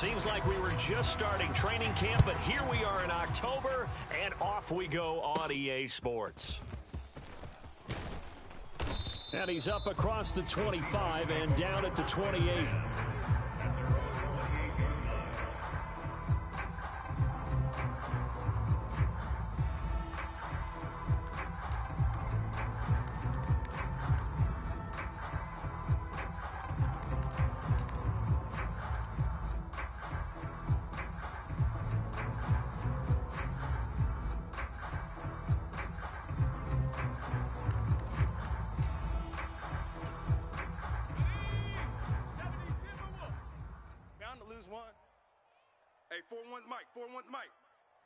Seems like we were just starting training camp, but here we are in October, and off we go on EA Sports. And he's up across the 25 and down at the 28. One. Hey, 4-1's Mike. 4-1's Mike.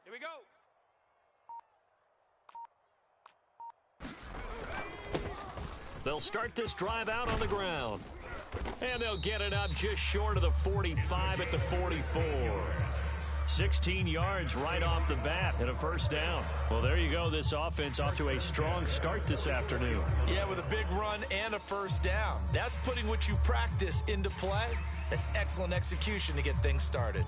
Here we go. They'll start this drive out on the ground. And they'll get it up just short of the 45 at the 44. 16 yards right off the bat and a first down. Well, there you go. This offense off to a strong start this afternoon. Yeah, with a big run and a first down. That's putting what you practice into play. That's excellent execution to get things started.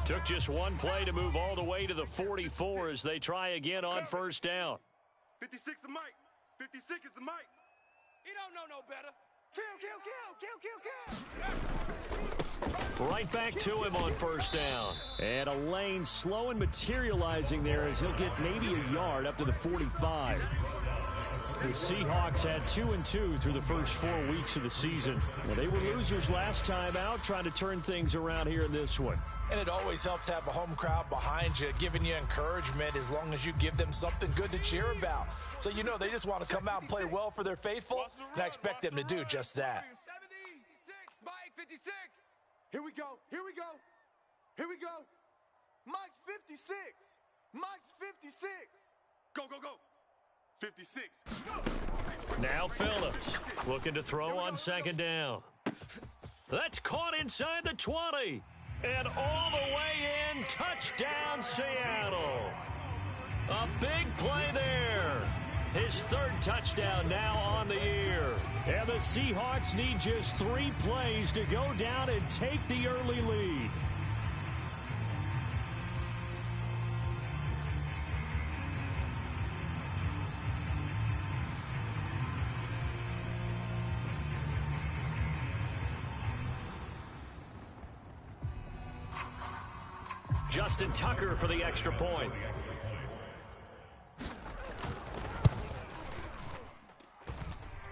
Took just one play to move all the way to the 44 as they try again on first down. 56 is Mike. 56 is the Mike. He don't know no better. Kill, kill, kill, kill, kill, kill. Right back to him on first down. And a lane slow and materializing there as he'll get maybe a yard up to the 45. The Seahawks had 2-2 through the first 4 weeks of the season. Well, they were losers last time out, trying to turn things around here in this one. And it always helps to have a home crowd behind you, giving you encouragement as long as you give them something good to cheer about. So you know they just want to come out and play well for their faithful, and I expect them to do just that. 76, Mike, 56. Here we go. Here we go. Here we go. Mike's 56. Mike's 56. Go, go, go. 56. Now Phillips looking to throw on second down. That's caught inside the 20. And all the way in, touchdown Seattle. A big play there. His third touchdown now on the year. And the Seahawks need just 3 plays to go down and take the early lead. Justin Tucker for the extra point.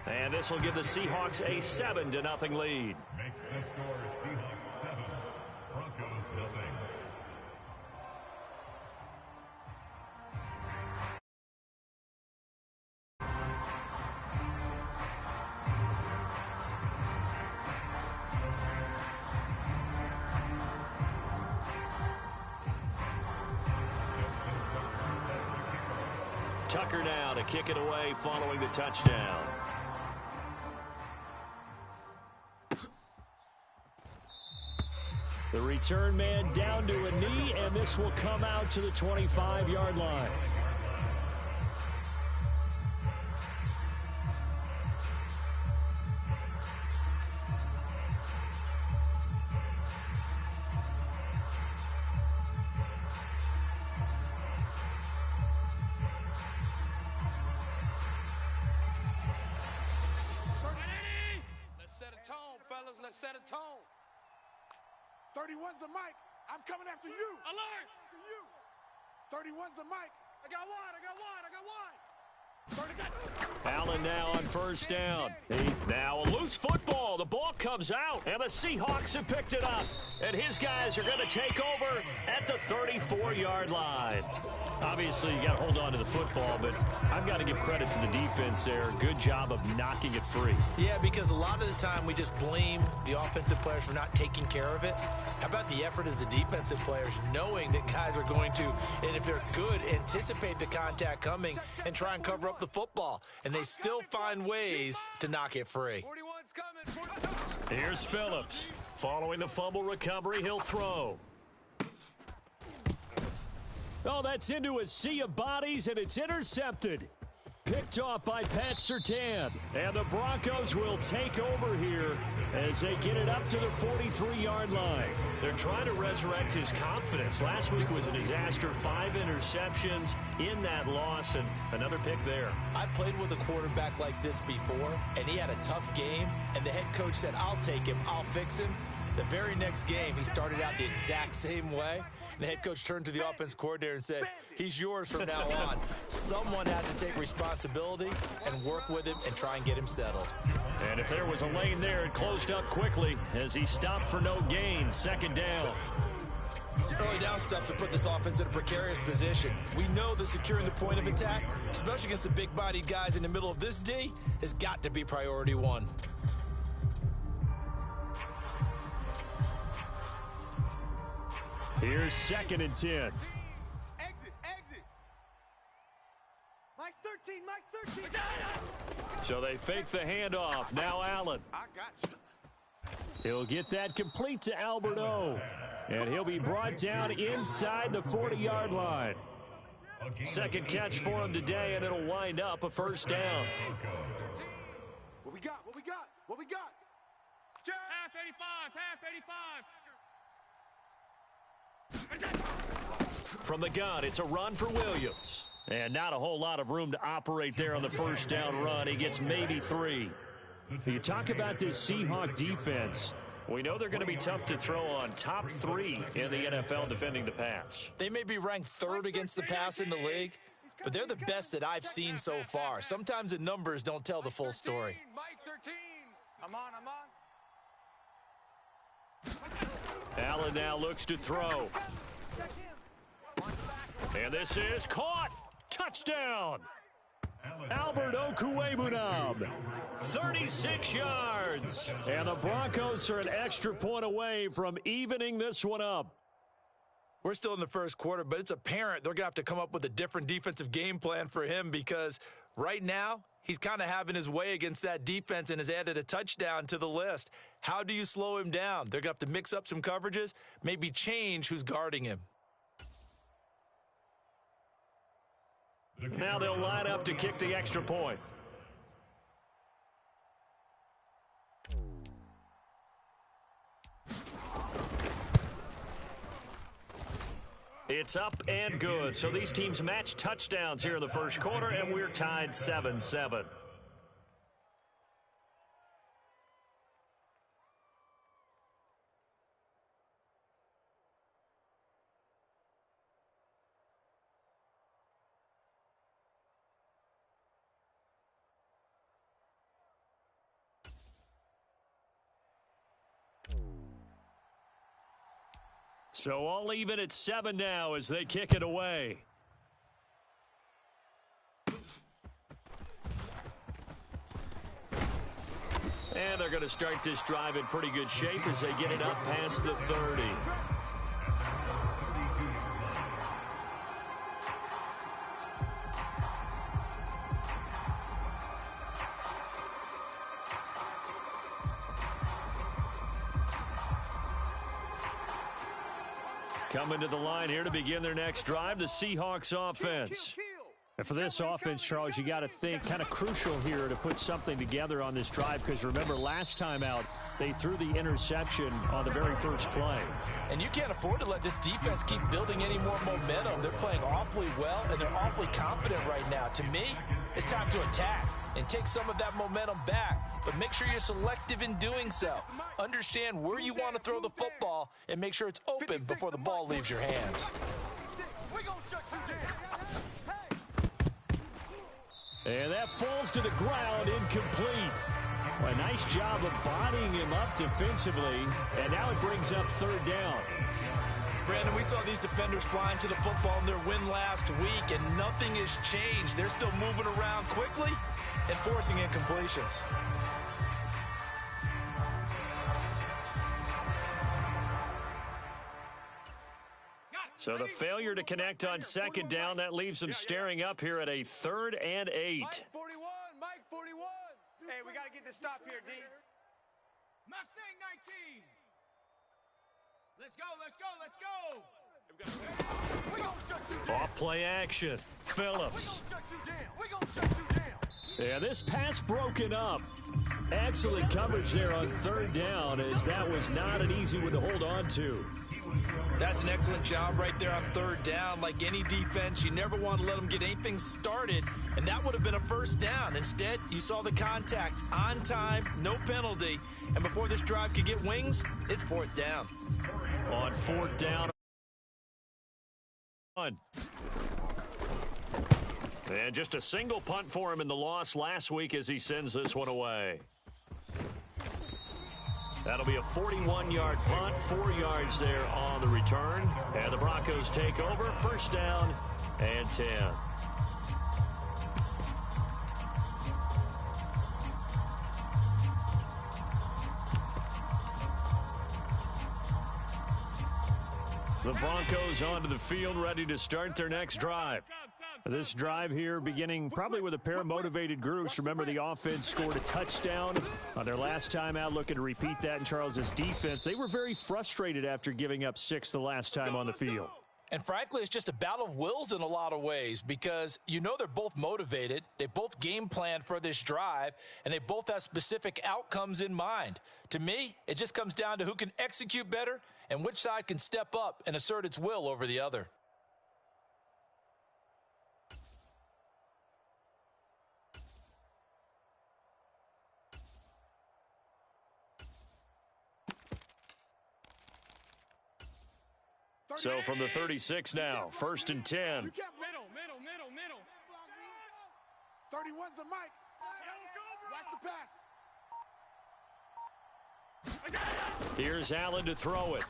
And this will give the Seahawks a 7-0 lead. Makes the score Seahawks 7, Broncos 0. Tucker now to kick it away following the touchdown. The return man down to a knee, and this will come out to the 25-yard line. Let's set a tone. 31's the mic. I'm coming after you. Alert! After you. 31's the mic. I got one. Allen now on first down. Now a loose football. The ball comes out, and the Seahawks have picked it up. And his guys are going to take over at the 34-yard line. Obviously, you got to hold on to the football, but I've got to give credit to the defense there. Good job of knocking it free. Yeah, because a lot of the time we just blame the offensive players for not taking care of it. How about the effort of the defensive players knowing that guys are going to, and if they're good, anticipate the contact coming and try and cover up the football. And they still find ways to knock it free. 41's coming. Here's Phillips. Following the fumble recovery, he'll throw. Oh, that's into a sea of bodies, and it's intercepted. picked off by Pat Surtain. And the Broncos will take over here as they get it up to the 43-yard line. They're trying to resurrect his confidence. Last week was a disaster. 5 interceptions in that loss, and another pick there. I played with a quarterback like this before, and he had a tough game, and the head coach said, I'll take him, I'll fix him. The very next game, he started out the exact same way. And the head coach turned to the offense coordinator and said, he's yours from now on. Someone has to take responsibility and work with him and try and get him settled. And if there was a lane there, it closed up quickly as he stopped for no gain. 2nd down. Early down stuff to put this offense in a precarious position. We know that securing the point of attack, especially against the big-bodied guys in the middle of this D, has got to be priority 1. Here's 2nd and 10. Exit. Mike's 13. So they fake the handoff. Now Allen. I got you. He'll get that complete to Albert O. And he'll be brought down inside the 40-yard line. 2nd catch for him today, and it'll wind up a 1st down. What we got? Half 85. From the gun, it's a run for Williams. And not a whole lot of room to operate there on the 1st down run. He gets maybe 3. You talk about this Seahawk defense. We know they're going to be tough to throw on. Top 3 in the NFL defending the pass. They may be ranked 3rd against the pass in the league, but they're the best that I've seen so far. Sometimes the numbers don't tell the full story. Mike 13. I'm on. Allen now looks to throw. And this is caught. Touchdown. Albert Okwuegbunam, 36 yards. And the Broncos are an extra point away from evening this one up. We're still in the 1st quarter, but it's apparent they're going to have to come up with a different defensive game plan for him because right now he's kind of having his way against that defense and has added a touchdown to the list. How do you slow him down? They're going to have to mix up some coverages, maybe change who's guarding him. Now they'll line up to kick the extra point. It's up and good. So these teams match touchdowns here in the 1st quarter, and we're tied 7-7. So all even at 7 now as they kick it away. And they're going to start this drive in pretty good shape as they get it up past the 30. Coming to the line here to begin their next drive, the Seahawks offense. And for this offense, Charles, you got to think kind of crucial here to put something together on this drive because remember last time out, they threw the interception on the very first play. And you can't afford to let this defense keep building any more momentum. They're playing awfully well, and they're awfully confident right now. To me, it's time to attack and take some of that momentum back. But make sure you're selective in doing so. Understand where you want to throw the football and make sure it's open before the ball leaves your hands. And that falls to the ground, incomplete. A nice job of bodying him up defensively, and now it brings up 3rd down. Brandon, we saw these defenders flying to the football in their win last week, and nothing has changed. They're still moving around quickly and forcing incompletions. So the failure to connect on 2nd down, that leaves them staring up here at a 3rd and 8. Mike 41. Hey, we got to get this stop here, D. Mustang 19. Let's go. We gonna shut you down. Off play action. Phillips. We gonna shut you down. Yeah, this pass broken up. Excellent coverage there on third down, as that was not an easy one to hold on to. That's an excellent job right there on third down. Like any defense, you never want to let them get anything started, and that would have been a first down. Instead, you saw the contact on time, no penalty, and before this drive could get wings, it's fourth down. On fourth down. And just a single punt for him in the loss last week as he sends this one away. That'll be a 41-yard punt, 4 yards there on the return. And the Broncos take over, first down and 10. The Broncos onto the field, ready to start their next drive. This drive here beginning probably with a pair of motivated groups. Remember, the offense scored a touchdown on their last time out, looking to repeat that in Charles's defense. They were very frustrated after giving up 6 the last time on the field. And frankly, it's just a battle of wills in a lot of ways, because you know they're both motivated. They both game plan for this drive, and they both have specific outcomes in mind. To me, it just comes down to who can execute better and which side can step up and assert its will over the other. So from the 36 now, first and 10. Middle. 31's the mic. Watch the pass. Here's Allen to throw it.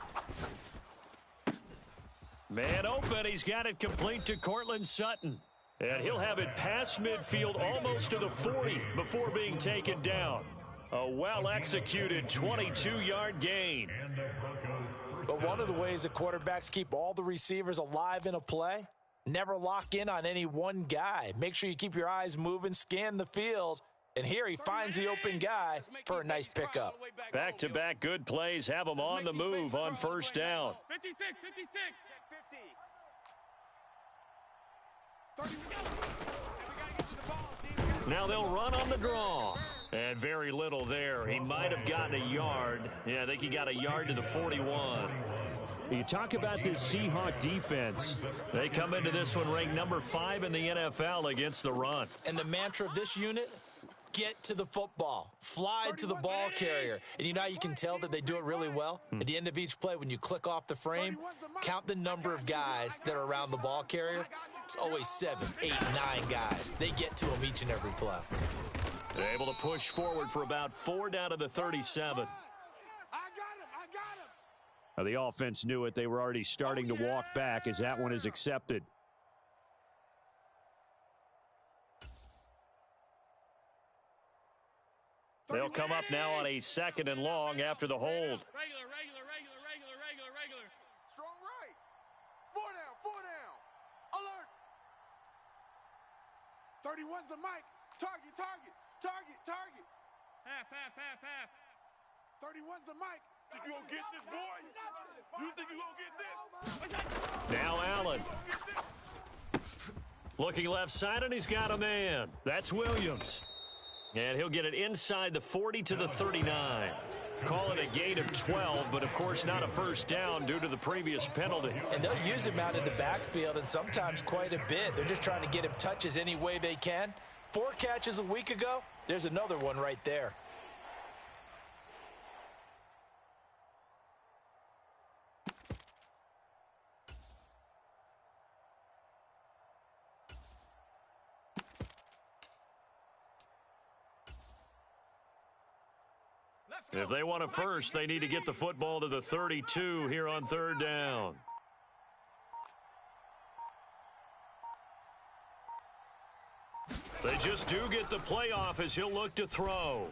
Man open, he's got it complete to Cortland Sutton. And he'll have it past midfield almost to the 40 before being taken down. A well-executed 22-yard gain. But one of the ways that quarterbacks keep all the receivers alive in a play, never lock in on any one guy. Make sure you keep your eyes moving, scan the field, and here he finds the open guy for a nice pickup. Back-to-back good plays have him on the move on first down. 56. Now they'll run on the draw. And very little there. He might have gotten a yard. Yeah, I think he got a yard to the 41. You talk about this Seahawk defense. They come into this one ranked number 5 in the NFL against the run. And the mantra of this unit, get to the football. Fly to the ball carrier. And you know how you can tell that they do it really well? At the end of each play, when you click off the frame, count the number of guys that are around the ball carrier. It's always 7, 8, 9 guys. They get to them each and every play. They're able to push forward for about 4 down to the 37. I got him. The offense knew it. They were already starting to walk back as that one is accepted. They'll come up now on a 2nd and long after the hold. Regular. Strong right. 4 down. Alert. 31's the mic. Target. Half. 31's the mic. Think you gonna get this, boys? You think you gonna get this? Now Allen. Looking left side, and he's got a man. That's Williams. And he'll get it inside the 40 to the 39. Call it a gain of 12, but of course not a first down due to the previous penalty. And they'll use him out in the backfield, and sometimes quite a bit. They're just trying to get him touches any way they can. 4 catches a week ago, there's another one right there. If they want a first, they need to get the football to the 32 here on 3rd down. They just do get the playoff as he'll look to throw.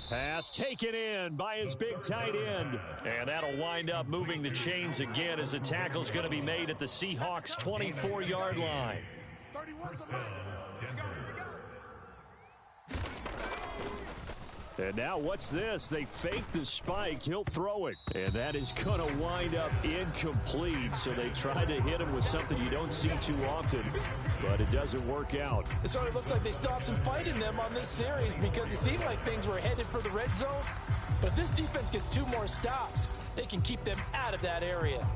Pass taken in by his big tight end. And that'll wind up moving the chains again as the tackle's going to be made at the Seahawks' 24-yard line. 31's the mic. And now what's this? They fake the spike. He'll throw it. And that is going to wind up incomplete. So they tried to hit him with something you don't see too often. but it doesn't work out. It sort of looks like they stopped some fight in them on this series because it seemed like things were headed for the red zone. But if this defense gets 2 more stops, they can keep them out of that area.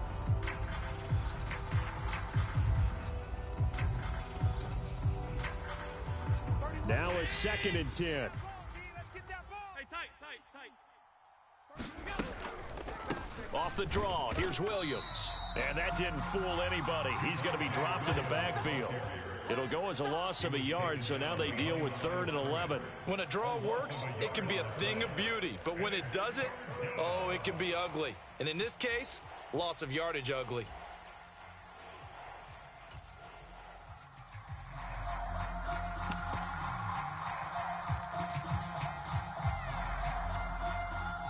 Now a 2nd and 10. Hey, tight. Off the draw, here's Williams. And that didn't fool anybody. He's going to be dropped in the backfield. It'll go as a loss of a yard, so now they deal with 3rd and 11. When a draw works, it can be a thing of beauty. But when it doesn't, oh, it can be ugly. And in this case, loss of yardage ugly.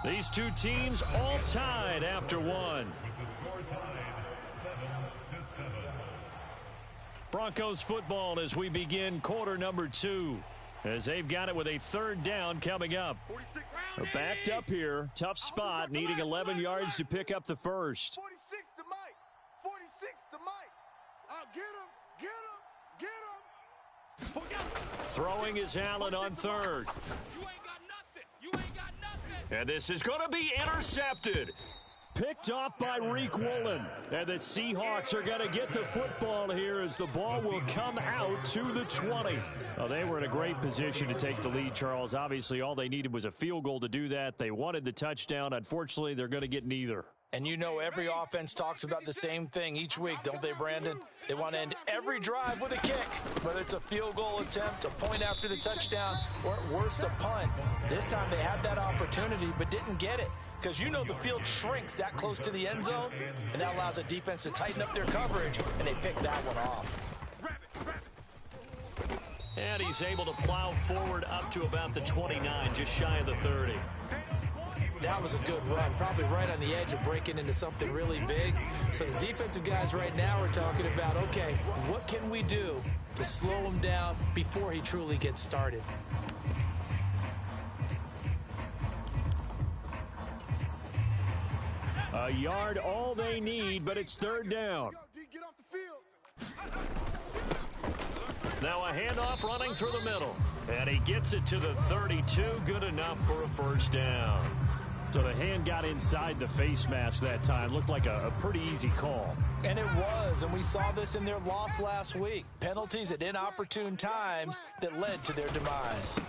These two teams all tied after one. Broncos football as we begin quarter number 2. As they've got it with a 3rd down coming up. Backed up here. Tough spot, needing 11 yards to pick up the first. 46 to Mike. 46 to Mike. Get him. Throwing is Allen on 3rd. And this is going to be intercepted. Picked off by Reek Woolen. And the Seahawks are going to get the football here as the ball will come out to the 20. Well, they were in a great position to take the lead, Charles. Obviously, all they needed was a field goal to do that. They wanted the touchdown. Unfortunately, they're going to get neither. And you know every offense talks about the same thing each week, don't they, Brandon? They want to end every drive with a kick, whether it's a field goal attempt, a point after the touchdown, or at worst, a punt. This time they had that opportunity but didn't get it because you know the field shrinks that close to the end zone, and that allows a defense to tighten up their coverage, and they pick that one off. And he's able to plow forward up to about the 29, just shy of the 30. That was a good run, probably right on the edge of breaking into something really big. So the defensive guys right now are talking about, okay, what can we do to slow him down before he truly gets started? A yard all they need, but it's 3rd down. Get off the field. Now a handoff running through the middle. And he gets it to the 32, good enough for a 1st down. So the hand got inside the face mask that time. Looked like a pretty easy call. And it was, and we saw this in their loss last week. Penalties at inopportune times that led to their demise.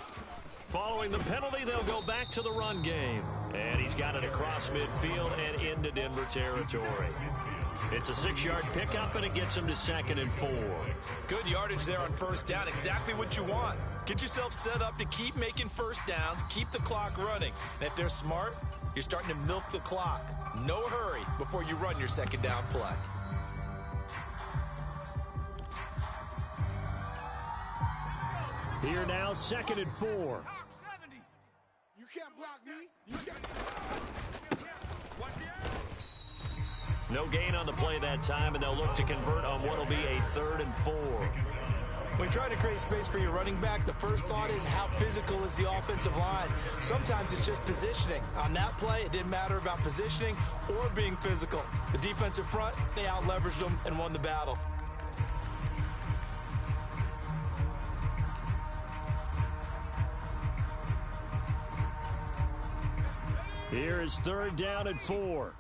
Following the penalty, they'll go back to the run game. And he's got it across midfield and into Denver territory. It's a 6-yard pickup, and it gets him to 2nd and 4. Good yardage there on 1st down. Exactly what you want. Get yourself set up to keep making 1st downs, keep the clock running. And if they're smart, you're starting to milk the clock. No hurry before you run your 2nd down play. Here now, 2nd and 4. You can't block me. No gain on the play that time, and they'll look to convert on what will be a 3rd and 4. When trying to create space for your running back, the first thought is how physical is the offensive line. Sometimes it's just positioning. On that play, it didn't matter about positioning or being physical. The defensive front, they out-leveraged them and won the battle. Here is 3rd down and 4.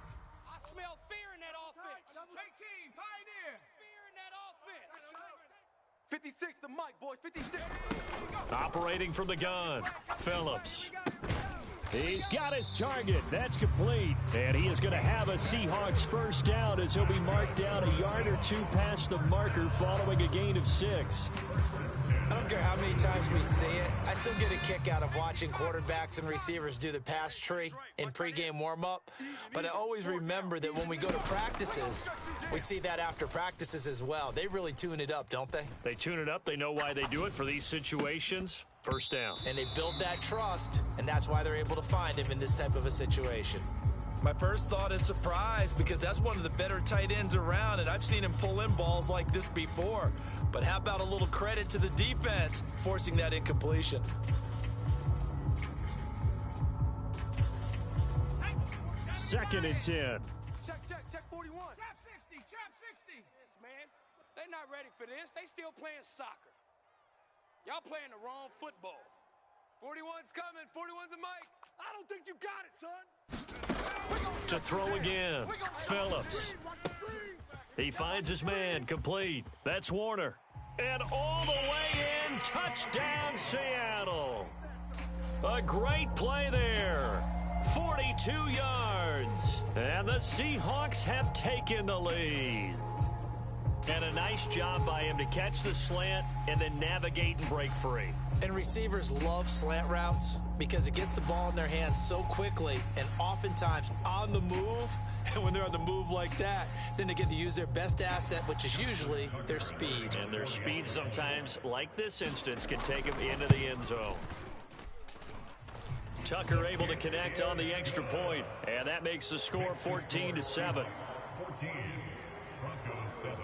I smell fear in that offense. Big team, pioneer. Fear in that offense. 56 to Mike, boys. 56. Operating from the gun, Phillips. He's got his target. That's complete. And he is going to have a Seahawks 1st down as he'll be marked down a yard or 2 past the marker following a gain of 6. I don't care how many times we see it. I still get a kick out of watching quarterbacks and receivers do the pass tree in pregame warm-up. But I always remember that when we go to practices, we see that after practices as well. They really tune it up, don't they? They tune it up. They know why they do it for these situations. 1st down. And they build that trust, and that's why they're able to find him in this type of a situation. My first thought is surprise because that's one of the better tight ends around, and I've seen him pull in balls like this before. But how about a little credit to the defense forcing that incompletion? Second and 10. Check 41. Trap 60, trap 60. Yes, man. They not ready for this. They still playing soccer. Y'all playing the wrong football. 41's coming. 41's a mic. I don't think you got it, son. To throw again, Phillips. He finds his man, complete. That's Warner. And all the way in, touchdown Seattle. A great play there. 42 yards. And the Seahawks have taken the lead. And a nice job by him to catch the slant and then navigate and break free. And receivers love slant routes because it gets the ball in their hands so quickly and oftentimes on the move. And when they're on the move like that, then they get to use their best asset, which is usually their speed. And their speed sometimes, like this instance, can take them into the end zone. Tucker able to connect on the extra point, and that makes the score 14-7. 14, Broncos 7.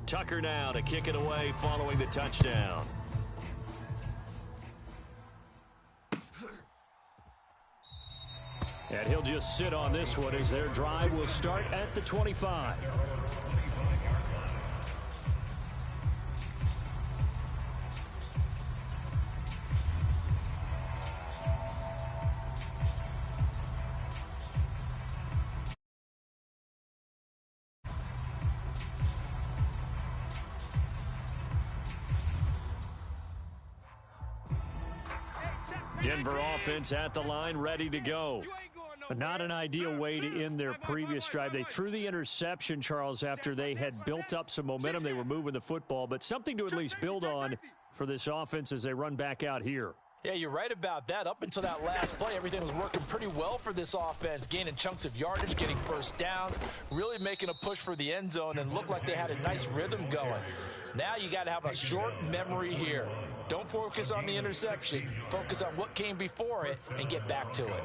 Tucker now to kick it away following the touchdown. And he'll just sit on this one as their drive will start at the 25. Denver offense at the line, ready to go. Not an ideal way to end their previous drive. They threw the interception, Charles, after they had built up some momentum. They were moving the football, but something to at least build on for this offense as they run back out here. Yeah, you're right about that. Up until that last play, everything was working pretty well for this offense, gaining chunks of yardage, getting first downs, really making a push for the end zone, and looked like they had a nice rhythm going. Now you got to have a short memory here. Don't focus on the interception. Focus on what came before it and get back to it.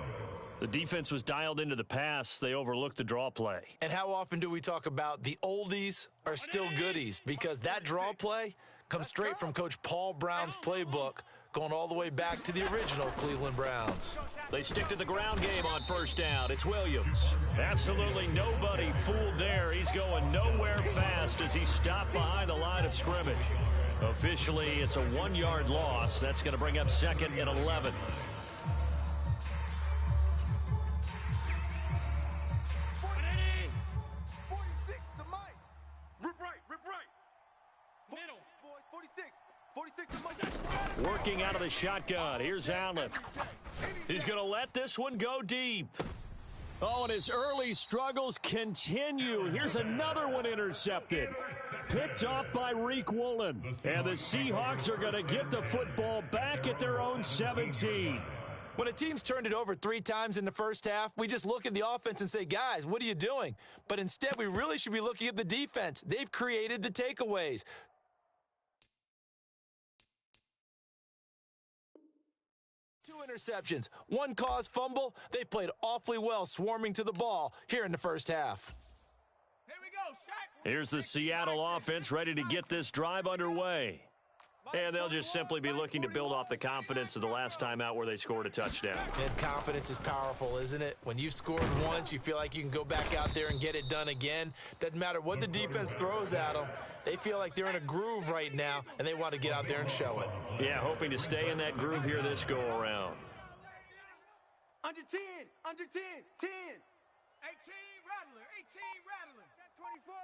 The defense was dialed into the pass. They overlooked the draw play. And how often do we talk about the oldies are still goodies? Because that draw play comes straight from Coach Paul Brown's playbook, going all the way back to the original Cleveland Browns. They stick to the ground game on first down. It's Williams. Absolutely nobody fooled there. He's going nowhere fast as he stopped behind the line of scrimmage. Officially, it's a 1-yard loss. That's going to bring up 2nd and 11. Working out of the shotgun. Here's Allen. He's going to let this one go deep. Oh, and his early struggles continue. Here's another one intercepted. Picked off by Reek Woolen. And the Seahawks are going to get the football back at their own 17. When a team's turned it over 3 times in the first half, we just look at the offense and say, guys, what are you doing? But instead, we really should be looking at the defense. They've created the takeaways. Two interceptions, 1 caused fumble. They played awfully well swarming to the ball here in the first half. Here we go, Shaq. Here's the Seattle offense ready to get this drive underway. And they'll just simply be looking to build off the confidence of the last time out where they scored a touchdown. And confidence is powerful, isn't it? When you've scored once, you feel like you can go back out there and get it done again. Doesn't matter what the defense throws at them. They feel like they're in a groove right now, and they want to get out there and show it. Yeah, hoping to stay in that groove here this go-around. Under 10, under 10, 10. 18 Rattler, 18 Rattler. 24.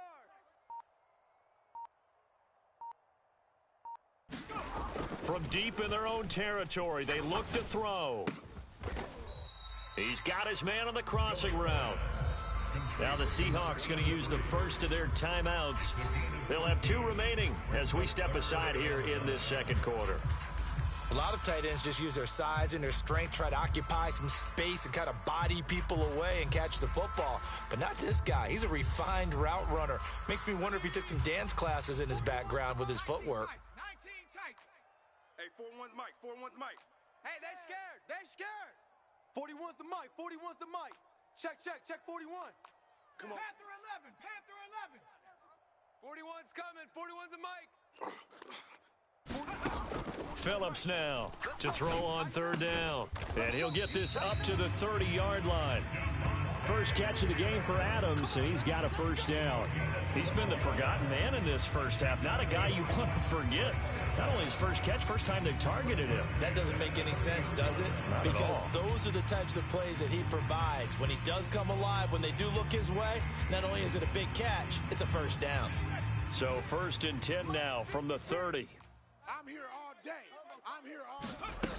From deep in their own territory, they look to throw. He's got his man on the crossing route. Now the Seahawks going to use the first of their timeouts. They'll have 2 remaining as we step aside here in this second quarter. A lot of tight ends just use their size and their strength, try to occupy some space and kind of body people away and catch the football. But not this guy. He's a refined route runner. Makes me wonder if he took some dance classes in his background with his footwork. 19 tight. Hey, 4-1's Mike, 4-1's Mike. Hey, they scared. They scared. 41's the mic, 41's the mic. Check, check, check 41. Come on. Panther 11, Panther 11. 41's coming, 41's a Mike. Phillips now to throw on third down. And he'll get this up to the 30-yard line. First catch of the game for Adams, and he's got a first down. He's been the forgotten man in this first half. Not a guy you want to forget. Not only his first catch, first time they've targeted him. That doesn't make any sense, does it? Not because at all. those are the types of plays that he provides. When he does come alive, when they do look his way, not only is it a big catch, it's a first down. So 1st and 10 now from the 30. I'm here all day. I'm here all day.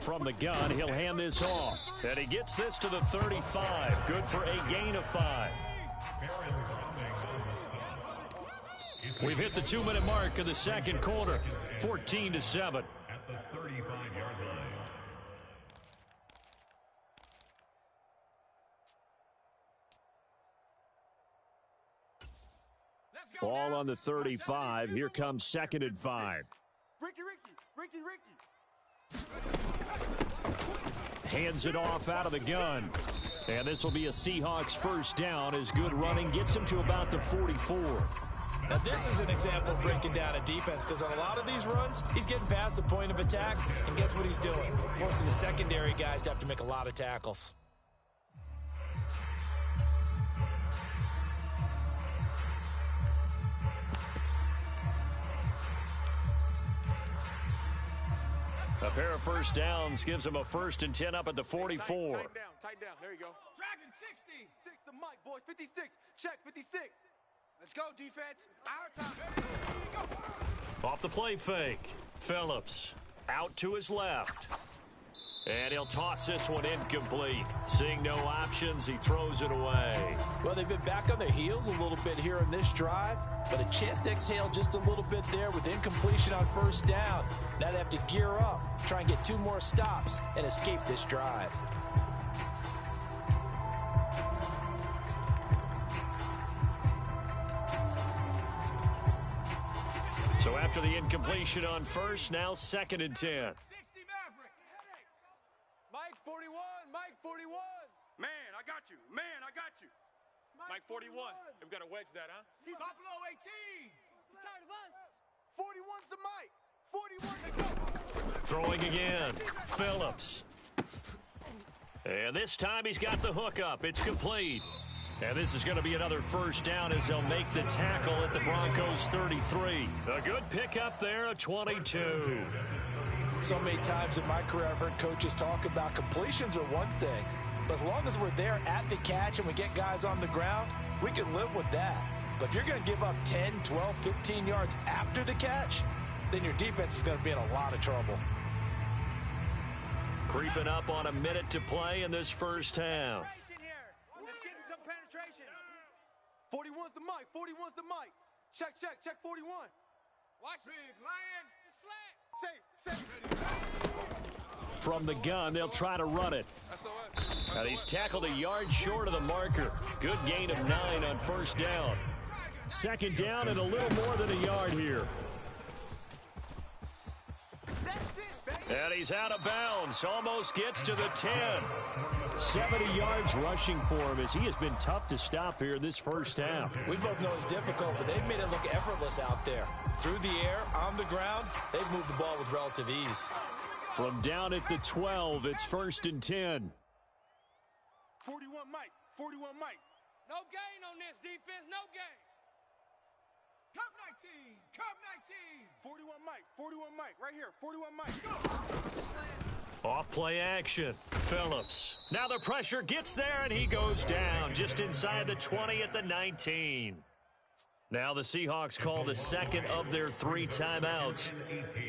From the gun, he'll hand this off. And he gets this to the 35. Good for a gain of 5. We've hit the 2-minute mark of the second quarter. 14-7. At the 35-yard line. Ball on the 35. Here comes 2nd and 5. Ricky. Hands it off out of the gun. And this will be a Seahawks first down as good running gets him to about the 44. Now, this is an example of breaking down a defense because on a lot of these runs, he's getting past the point of attack, and guess what he's doing? Forcing the secondary guys to have to make a lot of tackles. A pair of first downs gives him a 1st and 10 up at the 44. Tight down. There you go. Dragon 60. 6 to Mike, boys. 56. Check 56. Let's go, defense. Our time. Off the play fake. Phillips out to his left. And he'll toss this one incomplete. Seeing no options, he throws it away. Well, they've been back on their heels a little bit here in this drive, but a chance to exhale just a little bit there with incompletion on first down. Now they have to gear up, try and get 2 more stops, and escape this drive. So after the incompletion on first, now 2nd and 10. 60 Maverick. Mike 41. Mike 41. Man, I got you. Mike 41. We've got to wedge that, huh? He's Buffalo 18. He's tired of us. 41's to Mike. 41 to go. Throwing again. Phillips. And this time he's got the hook up. It's complete. And this is going to be another first down as they'll make the tackle at the Broncos 33. A good pickup there, a 22. So many times in my career I've heard coaches talk about completions are one thing, but as long as we're there at the catch and we get guys on the ground, we can live with that. But if you're going to give up 10, 12, 15 yards after the catch, then your defense is going to be in a lot of trouble. Creeping up on a minute to play in this first half. Let's get some penetration. 41's to Mike. 41's to Mike. Check 41. Watch. Big Lion. Say. From the gun, they'll try to run it. And he's tackled a yard short of the marker. Good gain of 9 on first down. 2nd down and a little more than a yard here. And he's out of bounds. Almost gets to the 10. 70 yards rushing for him as he has been tough to stop here in this first half. We both know it's difficult, but they've made it look effortless out there. Through the air, on the ground, they've moved the ball with relative ease. From down at the 12, it's 1st and 10. 41 Mike. 41 Mike. No gain on this defense. No gain. Cup 19. Cup 19. 41 Mike. 41 Mike. Right here. 41 Mike. Off play action. Phillips. Now the pressure gets there and he goes down just inside the 20 at the 19. Now the Seahawks call the second of their 3 timeouts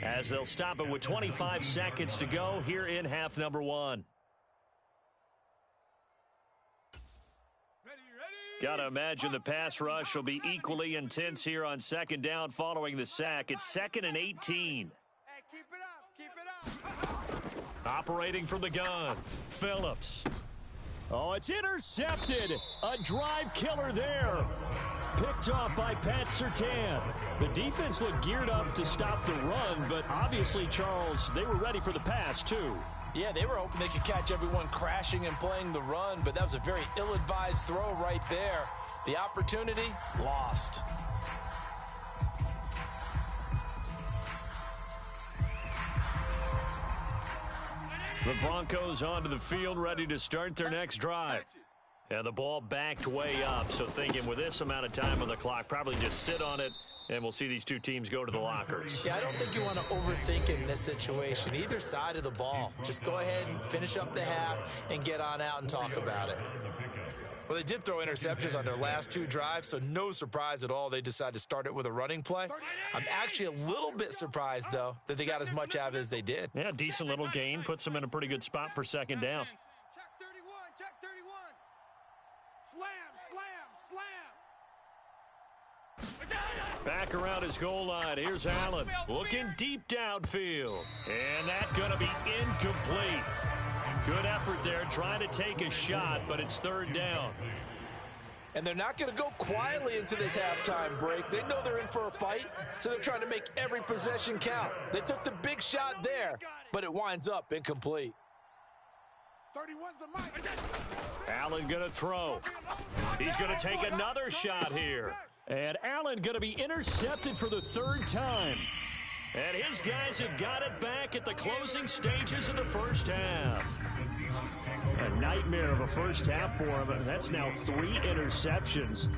as they'll stop it with 25 seconds to go here in half number 1. Got to imagine the pass rush will be equally intense here on 2nd down following the sack. It's 2nd and 18. Hey, keep it up. Keep it up. Operating from the gun. Phillips. Oh, it's intercepted. A drive killer there. Picked off by Pat Surtain. The defense looked geared up to stop the run, but obviously, Charles, they were ready for the pass, too. Yeah, they were hoping they could catch everyone crashing and playing the run, but that was a very ill-advised throw right there. The opportunity, lost. The Broncos onto the field, ready to start their next drive. And the ball backed way up, so thinking with this amount of time on the clock, probably just sit on it, and we'll see these two teams go to the lockers. Yeah, I don't think you want to overthink in this situation, either side of the ball. Just go ahead and finish up the half and get on out and talk about it. Well, they did throw interceptions on their last two drives, so no surprise at all they decided to start it with a running play. I'm actually a little bit surprised, though, that they got as much out of it as they did. Yeah, decent little gain. Puts them in a pretty good spot for second down. Check 31, check 31. Slam, slam, slam. Back around his goal line. Here's Allen looking deep downfield. And that's going to be incomplete. Good effort there, trying to take a shot, but it's third down. And they're not going to go quietly into this halftime break. They know they're in for a fight, so they're trying to make every possession count. They took the big shot there, but it winds up incomplete. 31's the mic. Allen going to throw. He's going to take another shot here. And Allen going to be intercepted for the third time. And his guys have got it back at the closing stages of the first half. A nightmare of a first half for him, and that's now 3 interceptions.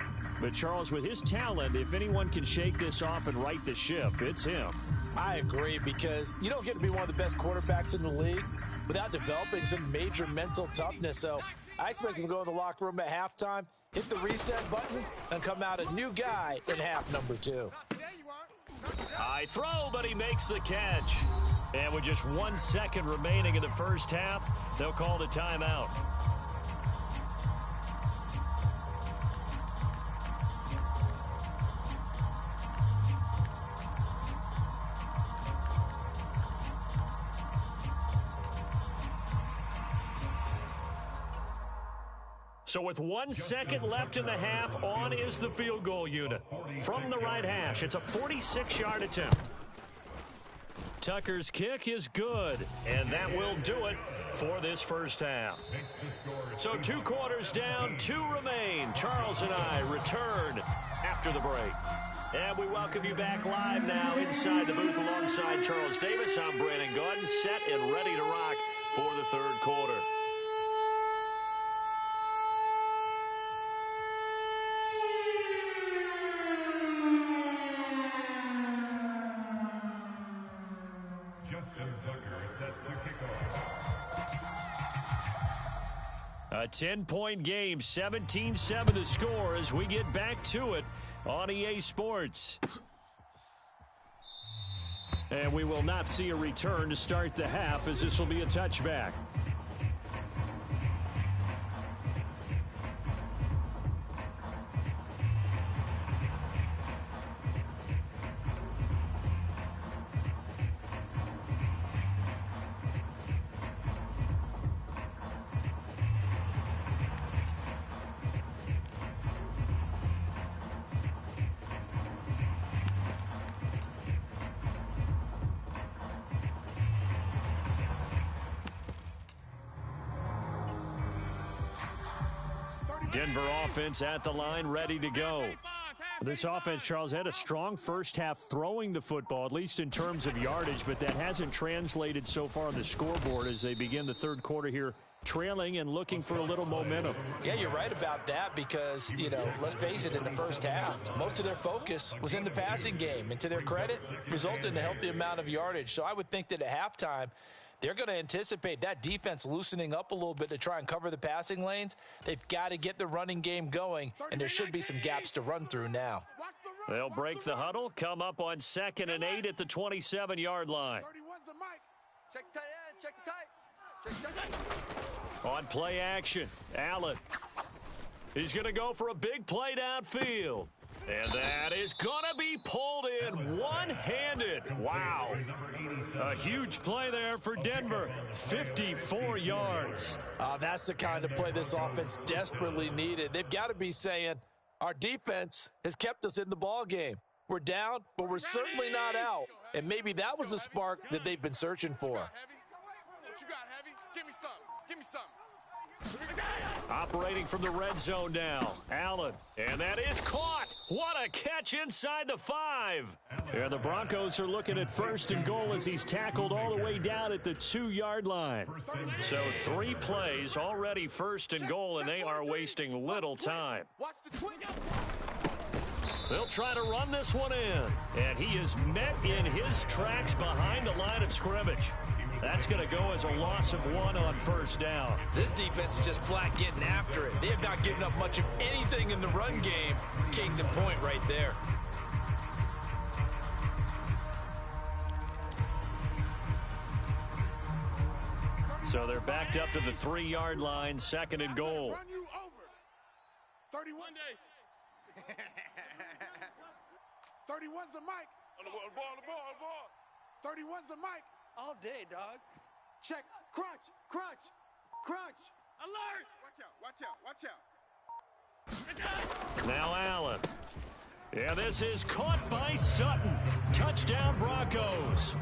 But Charles, with his talent, if anyone can shake this off and right the ship, it's him. I agree, because you don't get to be one of the best quarterbacks in the league without developing some major mental toughness. So I expect him to go in the locker room at halftime, hit the reset button, and come out a new guy in half number 2. High throw, but he makes the catch. And with just 1 second remaining in the first half, they'll call the timeout. So with 1 second left in the half, on is the field goal unit. From the right hash, it's a 46-yard attempt. Tucker's kick is good, and that will do it for this first half. So 2 quarters down, 2 remain. Charles and I return after the break. And we welcome you back live now inside the booth alongside Charles Davis. I'm Brandon Gordon, set and ready to rock for the third quarter. A 10-point game, 17-7 the score as we get back to it on EA Sports. And we will not see a return to start the half, as this will be a touchback. Denver offense at the line, ready to go. This offense, Charles, had a strong first half throwing the football, at least in terms of yardage, but that hasn't translated so far on the scoreboard as they begin the third quarter here, trailing and looking for a little momentum. Yeah, you're right about that because, let's face it, in the first half, most of their focus was in the passing game. And to their credit, resulted in a healthy amount of yardage. So I would think that at halftime, they're going to anticipate that defense loosening up a little bit to try and cover the passing lanes. They've got to get the running game going, and there should be some gaps to run through now. They'll break the huddle, come up on 2nd and 8 at the 27-yard line. Check tight end, check tight. Check tight. On play action, Allen. He's going to go for a big play downfield. And that is going to be pulled in one-handed. Wow. A huge play there for Denver. 54 yards. That's the kind of play this offense desperately needed. They've got to be saying, our defense has kept us in the ball game. We're down, but we're certainly not out. And maybe that was the spark that they've been searching for. What you got, Heavy? Give me something. Give me something. Operating from the red zone now. Allen. And that is caught. What a catch inside the 5. And the Broncos are looking at 1st and goal as he's tackled all the way down at the 2-yard line. So 3 plays already 1st and goal, and they are wasting little time. Watch the twin. They'll try to run this one in. And he is met in his tracks behind the line of scrimmage. That's going to go as a loss of 1 on 1st down. This defense is just flat getting after it. They have not given up much of anything in the run game. Case in point right there. So they're backed up to the 3-yard line, 2nd and goal. Run you over. 31. 31's the mic. On the ball. 31's the mic. All day, dog. Check. Crunch. Alert! Watch out. Now Allen. Yeah, this is caught by Sutton. Touchdown Broncos.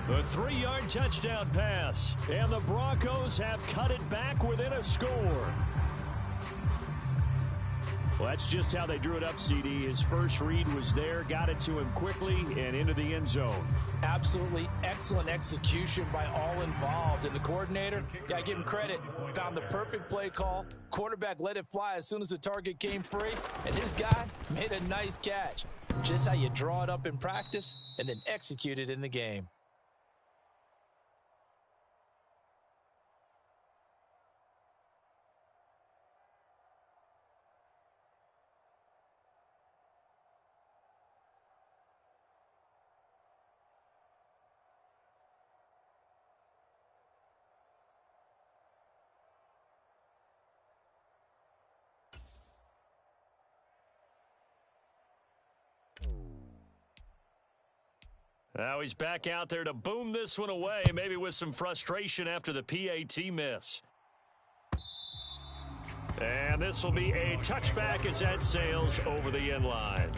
A 3-yard touchdown pass. And the Broncos have cut it back within a score. Well, that's just how they drew it up, CD. His first read was there, got it to him quickly, and into the end zone. Absolutely excellent execution by all involved. And the coordinator, got to give him credit, found the perfect play call. Quarterback let it fly as soon as the target came free, and his guy made a nice catch. Just how you draw it up in practice and then execute it in the game. Now he's back out there to boom this one away, maybe with some frustration after the PAT miss. And this will be a touchback as that sails over the end line.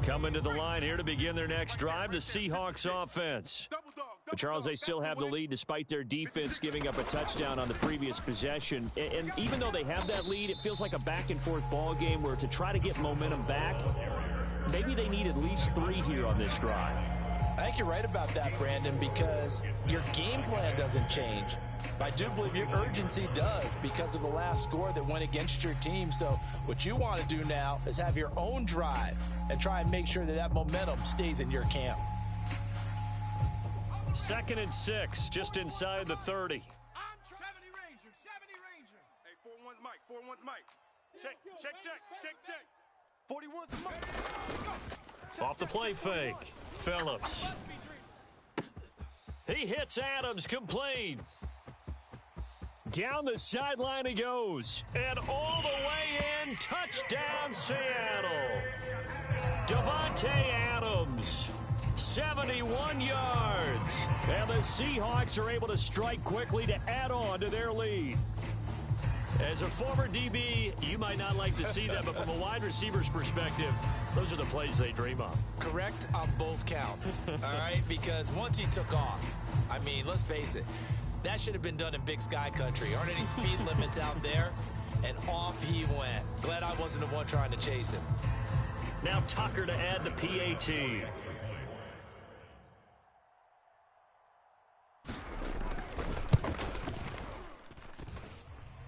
Coming to the line here to begin their next drive, the Seahawks offense. But, Charles, they still have the lead despite their defense giving up a touchdown on the previous possession. And even though they have that lead, it feels like a back-and-forth ball game where to try to get momentum back, maybe they need at least 3 here on this drive. I think you're right about that, Brandon, because your game plan doesn't change. I do believe your urgency does because of the last score that went against your team. So what you want to do now is have your own drive and try and make sure that that momentum stays in your camp. 2nd and 6, just inside the 30. 70 Ranger. Hey, 4-1's Mike. 4-1's Mike. Check. 41's the mic. Off the play fake, Phillips. He hits Adams complete. Down the sideline he goes. And all the way in, touchdown Seattle. Davante Adams, 71 yards. And the Seahawks are able to strike quickly to add on to their lead. As a former DB, you might not like to see that, but from a wide receiver's perspective, those are the plays they dream of. Correct on both counts, all right? Because once he took off, I mean, let's face it, that should have been done in Big Sky Country. Aren't any speed limits out there? And off he went. Glad I wasn't the one trying to chase him. Now Tucker to add the PAT.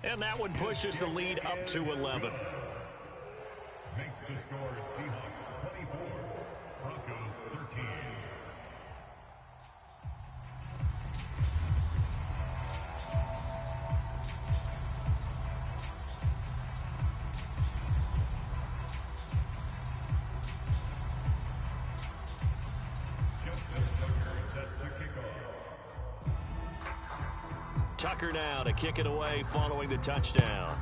And that one pushes the lead up to 11. Makes the score Seahawks 24, Broncos 13. Tucker now to kick it away following the touchdown.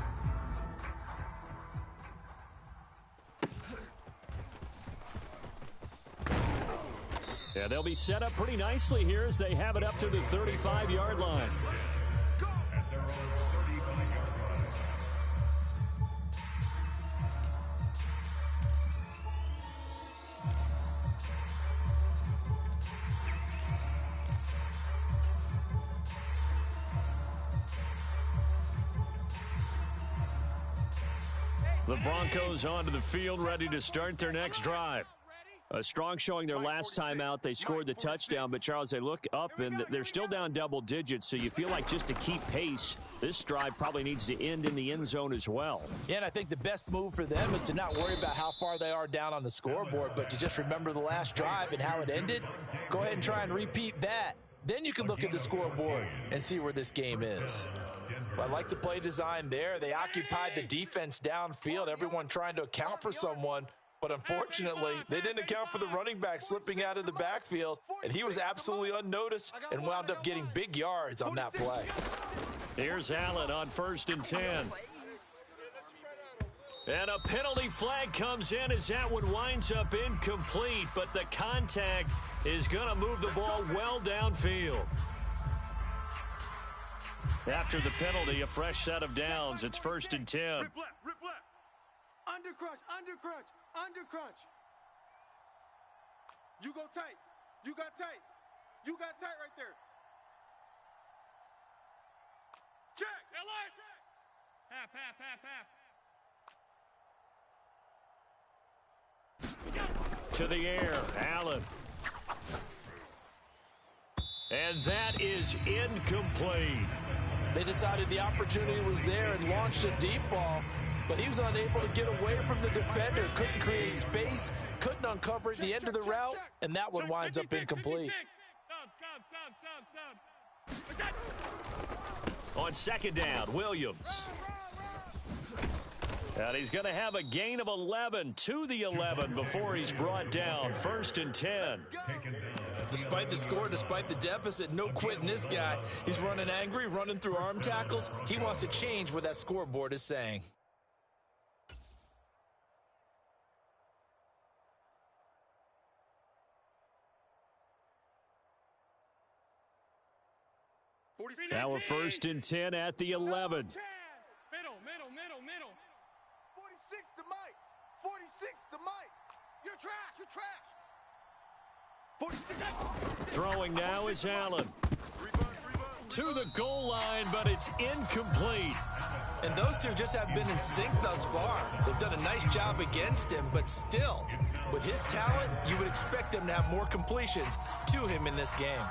Yeah, they'll be set up pretty nicely here as they have it up to the 35-yard line. And The Broncos onto the field, ready to start their next drive. A strong showing their last time out. They scored the touchdown, but, Charles, they look up, and they're still down double digits, so you feel like just to keep pace, this drive probably needs to end in the end zone as well. Yeah, and I think the best move for them is to not worry about how far they are down on the scoreboard, but to just remember the last drive and how it ended. Go ahead and try and repeat that. Then you can look at the scoreboard and see where this game is. But I like the play design there. They occupied the defense downfield, everyone trying to account for someone. But unfortunately, they didn't account for the running back slipping out of the backfield, and he was absolutely unnoticed and wound up getting big yards on that play. Here's Allen on 1st and 10. And a penalty flag comes in as that one winds up incomplete, but the contact is going to move the ball well downfield. After the penalty, a fresh set of downs. It's 1st and 10. Rip left. Under crunch. You go tight. You got tight. You got tight right there. Check. Alert. Half. To the air, Allen. And that is incomplete. They decided the opportunity was there and launched a deep ball, but he was unable to get away from the defender, couldn't create space, couldn't uncover at the end of the route, and that one winds up incomplete. Stop. On 2nd down, Williams. And he's going to have a gain of 11 to the 11 before he's brought down. 1st and 10. Despite the score, despite the deficit, no quitting this guy. He's running angry, running through arm tackles. He wants to change what that scoreboard is saying. Now a 1st and 10 at the 11. Middle. 46 to Mike. 46 to Mike. You're trash. 46. Throwing now is Allen. To the goal line, but it's incomplete. And those two just have been in sync thus far. They've done a nice job against him, but still, with his talent, you would expect them to have more completions to him in this game.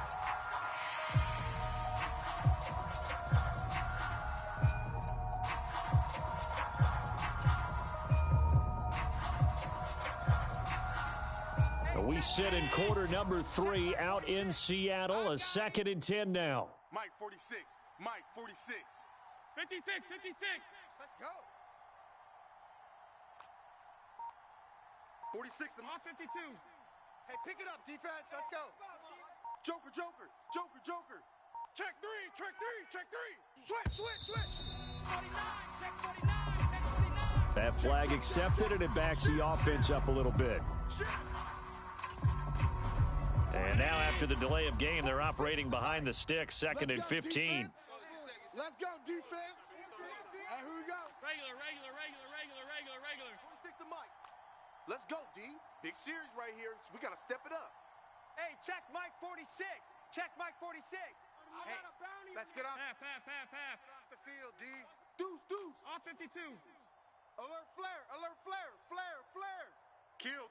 We sit in quarter number 3 out in Seattle. A 2nd and 10 now. Mike 46. 56. Let's go. 46 to Off 52. Hey, pick it up, defense. Let's go. Joker. Check three. Switch. 49. Check 49. That flag accepted, and it backs the offense up a little bit. And now after the delay of game, they're operating behind the sticks, 2nd and 15. Let's go, defense. Hey, here we go. Regular. 46 to Mike. Let's go, D. Big series right here. So we got to step it up. Hey, check Mike 46. Check Mike 46. Hey, let's get off. Half. Off the field, D. Deuce. Off 52. Alert flare. Kill.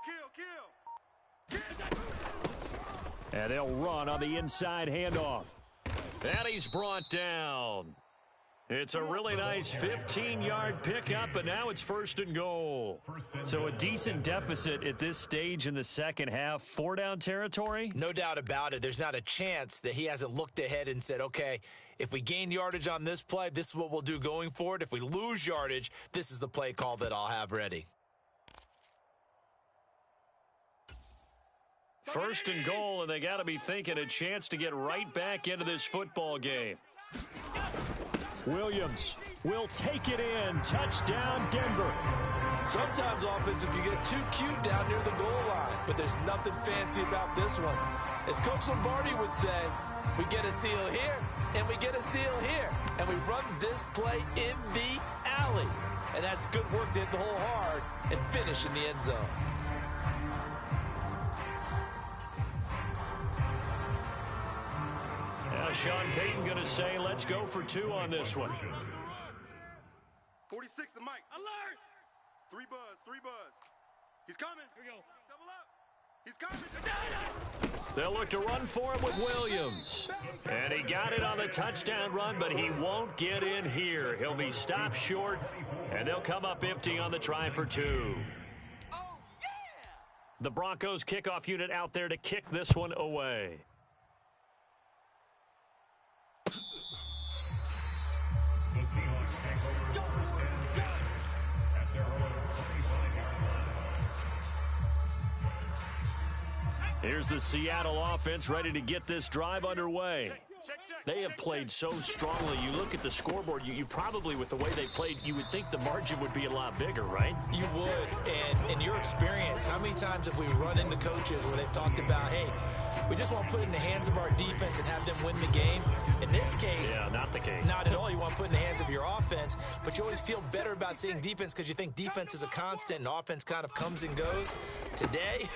And they'll run on the inside handoff. And he's brought down. It's a really nice 15-yard pickup, but now it's 1st and goal. So a decent deficit at this stage in the second half. 4-down territory? No doubt about it. There's not a chance that he hasn't looked ahead and said, okay, if we gain yardage on this play, this is what we'll do going forward. If we lose yardage, this is the play call that I'll have ready. 1st and goal, and they got to be thinking a chance to get right back into this football game. Williams will take it in. Touchdown, Denver. Sometimes offenses can get too cute down near the goal line, but there's nothing fancy about this one. As Coach Lombardi would say, we get a seal here, and we get a seal here, and we run this play in the alley. And that's good work to hit the hole hard and finish in the end zone. Now Sean Payton going to say, let's go for 2 on this one. 46 to Mike. Alert! They'll look to run for him with Williams. And he got it on the touchdown run, but he won't get in here. He'll be stopped short, and they'll come up empty on the try for 2. The Broncos kickoff unit out there to kick this one away. The Seahawks take over first and 10 at their own 25-yard line. Here's the Seattle offense ready to get this drive underway. They have played so strongly. You look at the scoreboard, you probably, with the way they played, you would think the margin would be a lot bigger, right? You would. And in your experience, how many times have we run into coaches where they've talked about, hey, we just want to put it in the hands of our defense and have them win the game? In this case, yeah, not the case. Not at all. You want to put it in the hands of your offense, but you always feel better about seeing defense because you think defense is a constant and offense kind of comes and goes. Today,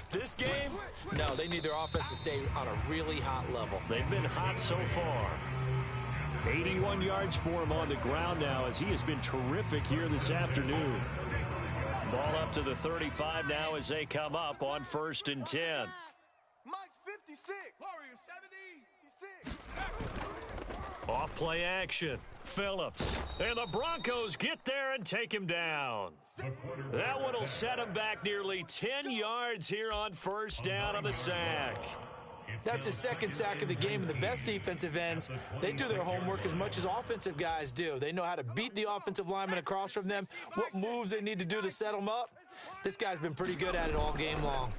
this game, no, they need their offense to stay on a really hot level. They've been hot so far. 81 yards for him on the ground now as he has been terrific here this afternoon. Ball up to the 35 now as they come up on 1st and 10. Mike 56. Warrior 70. 56. Off play action. Phillips. And the Broncos get there and take him down. That one will set him back nearly 10 yards here on 1st down on the sack. That's his second sack of the game, and the best defensive ends, they do their homework as much as offensive guys do. They know how to beat the offensive lineman across from them, what moves they need to do to set them up. This guy's been pretty good at it all game long.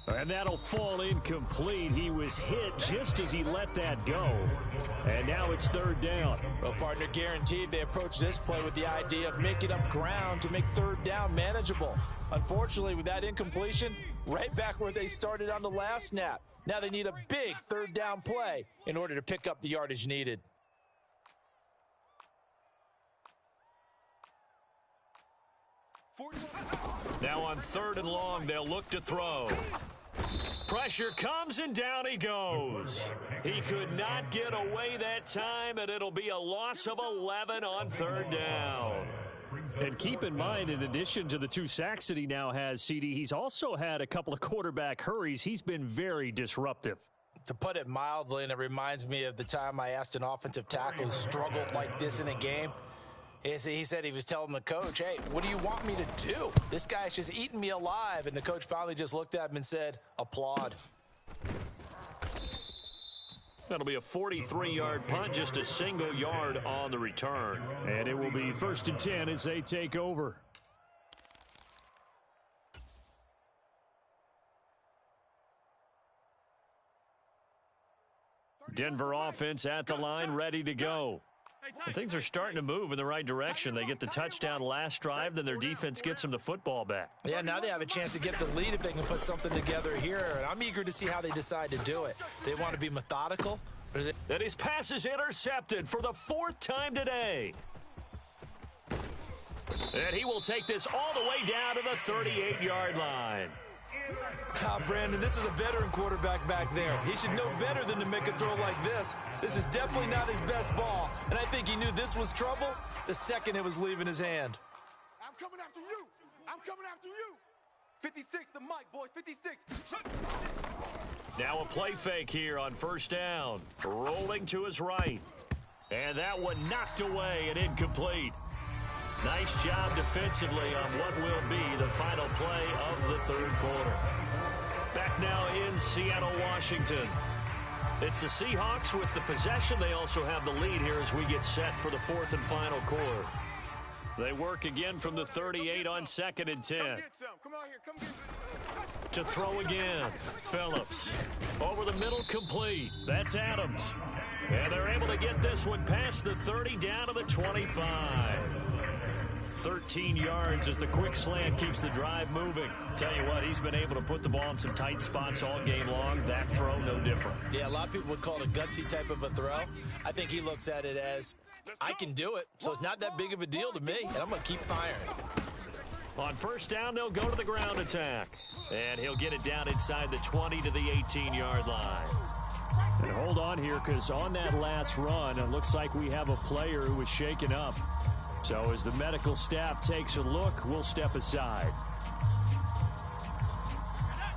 And that'll fall incomplete. He was hit just as he let that go. And now it's 3rd down. Well, partner, guaranteed they approach this play with the idea of making up ground to make 3rd down manageable. Unfortunately, with that incompletion, right back where they started on the last snap. Now they need a big 3rd down play in order to pick up the yardage needed. Now on 3rd and long, they'll look to throw. Pressure comes and down he goes. He could not get away that time, and it'll be a loss of 11 on 3rd down. And keep in mind, in addition to the 2 sacks that he now has, CD, he's also had a couple of quarterback hurries. He's been very disruptive. To put it mildly, and it reminds me of the time I asked an offensive tackle who struggled like this in a game. He said he was telling the coach, hey, what do you want me to do? This guy's just eating me alive. And the coach finally just looked at him and said, applaud. That'll be a 43-yard punt, just a single yard on the return. And it will be 1st and 10 as they take over. Denver offense at the line, ready to go. And things are starting to move in the right direction. They get the touchdown last drive, then their defense gets them the football back. Yeah, now they have a chance to get the lead if they can put something together here. And I'm eager to see how they decide to do it. They want to be methodical. And his pass is intercepted for the 4th time today. And he will take this all the way down to the 38-yard line. Brandon, this is a veteran quarterback back there. He should know better than to make a throw like this. This is definitely not his best ball, and I think he knew this was trouble the second it was leaving his hand. I'm coming after you. I'm coming after you. 56, the mic, boys. 56. Now a play fake here on 1st down. Rolling to his right. And that one knocked away and incomplete. Nice job defensively on what will be the final play of the 3rd quarter. Back now in Seattle, Washington. It's the Seahawks with the possession. They also have the lead here as we get set for the 4th and final quarter. They work again from the 38 on 2nd and 10. To throw again. Phillips. Over the middle, complete. That's Adams. And they're able to get this one past the 30 down to the 25. 13 yards as the quick slant keeps the drive moving. Tell you what, he's been able to put the ball in some tight spots all game long. That throw, no different. Yeah, a lot of people would call it a gutsy type of a throw. I think he looks at it as, I can do it, so it's not that big of a deal to me, and I'm going to keep firing. On 1st down, they'll go to the ground attack. And he'll get it down inside the 20 to the 18-yard line. And hold on here, because on that last run, it looks like we have a player who was shaken up. So as the medical staff takes a look, we'll step aside.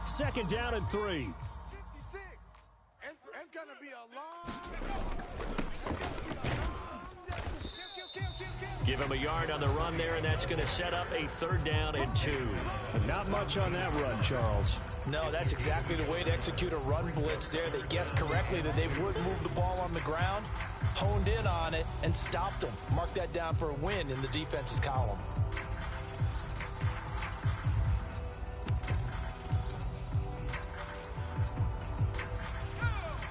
2nd down and 3. 56. It's going to be a long... Give him a yard on the run there, and that's going to set up a 3rd down and 2. Not much on that run, Charles. No, that's exactly the way to execute a run blitz there. They guessed correctly that they would move the ball on the ground, honed in on it, and stopped them. Mark that down for a win in the defense's column.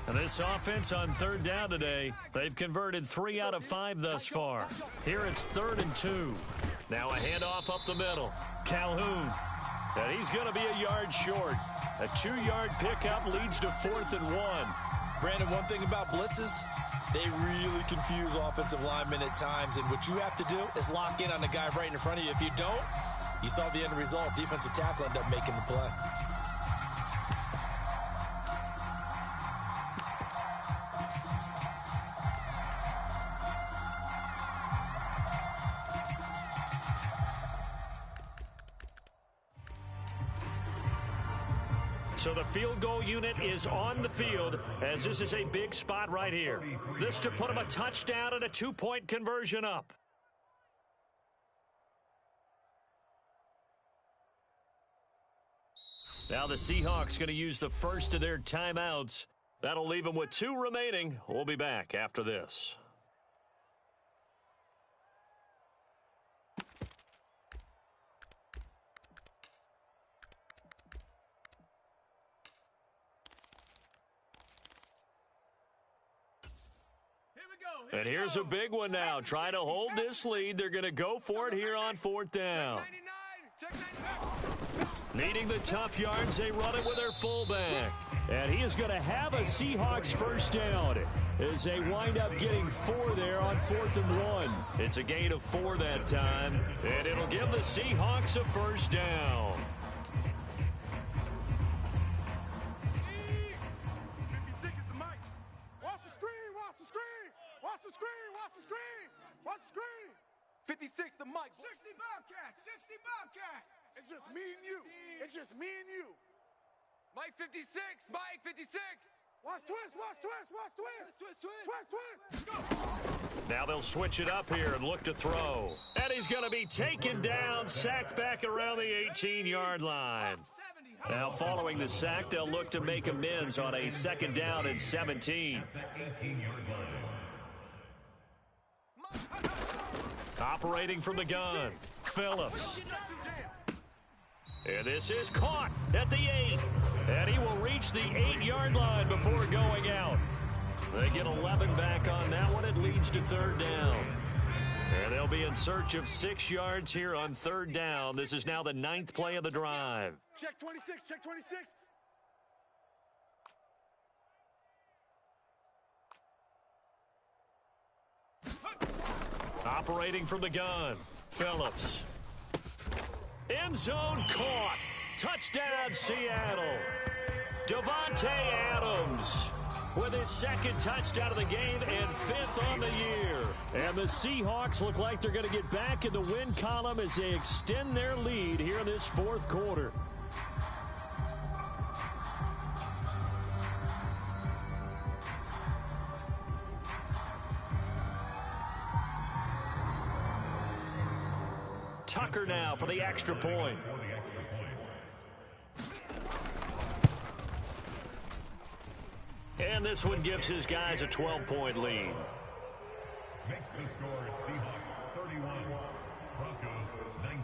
And this offense on 3rd down today, they've converted 3 out of 5 thus far. Here it's 3rd and 2. Now a handoff up the middle. Calhoun. And he's going to be a yard short. A 2-yard pickup leads to 4th and 1. Brandon, one thing about blitzes, they really confuse offensive linemen at times. And what you have to do is lock in on the guy right in front of you. If you don't, you saw the end result. Defensive tackle ended up making the play. So the field goal unit is on the field as this is a big spot right here. This to put them a touchdown and a 2-point conversion up. Now the Seahawks going to use the first of their timeouts. That'll leave them with 2 remaining. We'll be back after this. And here's a big one now. Trying to hold this lead. They're going to go for it here on 4th down. Needing the tough yards, they run it with their fullback. And he is going to have a Seahawks 1st down as they wind up getting 4 there on 4th and 1. It's a gain of 4 that time, and it'll give the Seahawks a 1st down. 56 is the mic. Watch the screen, watch the screen. Watch the screen, watch the screen. Watch the screen. 56 the mic. 60 Bobcat, 60 Bobcat. It's just me and you. It's just me and you. Mike 56, Mike 56. Watch twist, watch twist, watch twist. Twist. Go. Now they'll switch it up here and look to throw. And he's going to be taken down, sacked back around the 18-yard line. Now following the sack, they'll look to make amends on a 2nd down and 17. Operating from the gun, Phillips. And this is caught at the 8. And he will reach the 8-yard line before going out. They get 11 back on that one. It leads to 3rd down. And they'll be in search of 6 yards here on 3rd down. This is now the 9th play of the drive. Check 26, check 26. Operating from the gun, Phillips. End zone caught. Touchdown, Seattle. Devontae Adams with his 2nd touchdown of the game and 5th on the year. And the Seahawks look like they're going to get back in the win column as they extend their lead here in this 4th quarter. Tucker now for the extra point. And this one gives his guys a 12-point lead. Makes the score Seahawks 31, Broncos 19.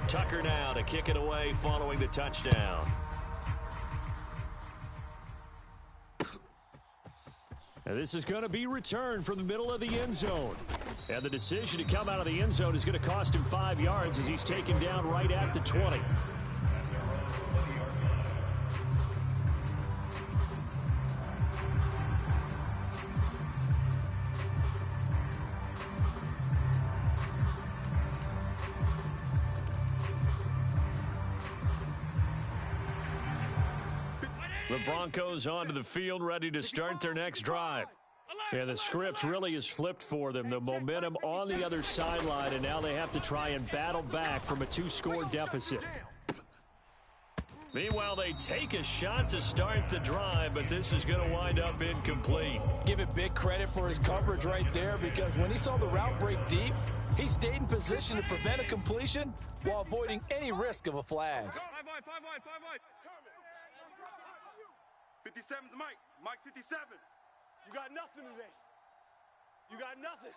Tucker now to kick it away following the touchdown. And this is going to be returned from the middle of the end zone. And the decision to come out of the end zone is going to cost him 5 yards as he's taken down right at the 20. The Broncos onto the field, ready to start their next drive. And the script really is flipped for them. The momentum on the other sideline, and now they have to try and battle back from a 2-score deficit. Meanwhile, they take a shot to start the drive, but this is going to wind up incomplete. Give it big credit for his coverage right there, because when he saw the route break deep, he stayed in position to prevent a completion while avoiding any risk of a flag. 57's Mike. Mike 57. You got nothing today. You got nothing.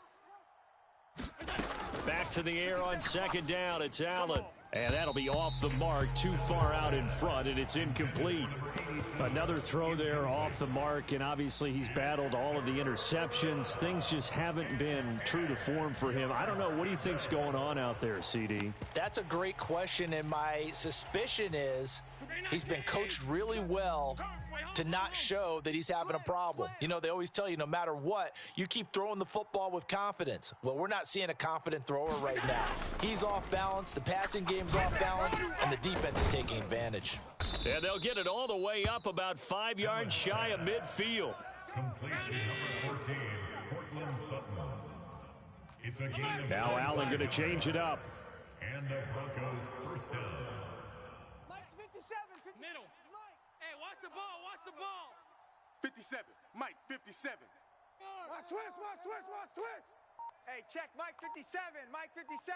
Back to the air on second down. It's Allen. And that'll be off the mark, too far out in front, and it's incomplete. Another throw there off the mark, and obviously he's battled all of the interceptions. Things just haven't been true to form for him. I don't know. What do you think's going on out there, CD? That's a great question, and my suspicion is he's been coached really well to not show that he's having a problem. You know, they always tell you no matter what, you keep throwing the football with confidence. Well, we're not seeing a confident thrower right now. He's off balance, the passing game's off balance, and the defense is taking advantage. And they'll get it all the way up about 5 yards shy of midfield. Now Allen going to change it up. And the Broncos first down. Mike's 57. Middle. Hey, watch the ball. Watch the ball. 57. Mike 57. Watch twist. Watch twist. Watch twist. Hey, check Mike 57. Mike 57.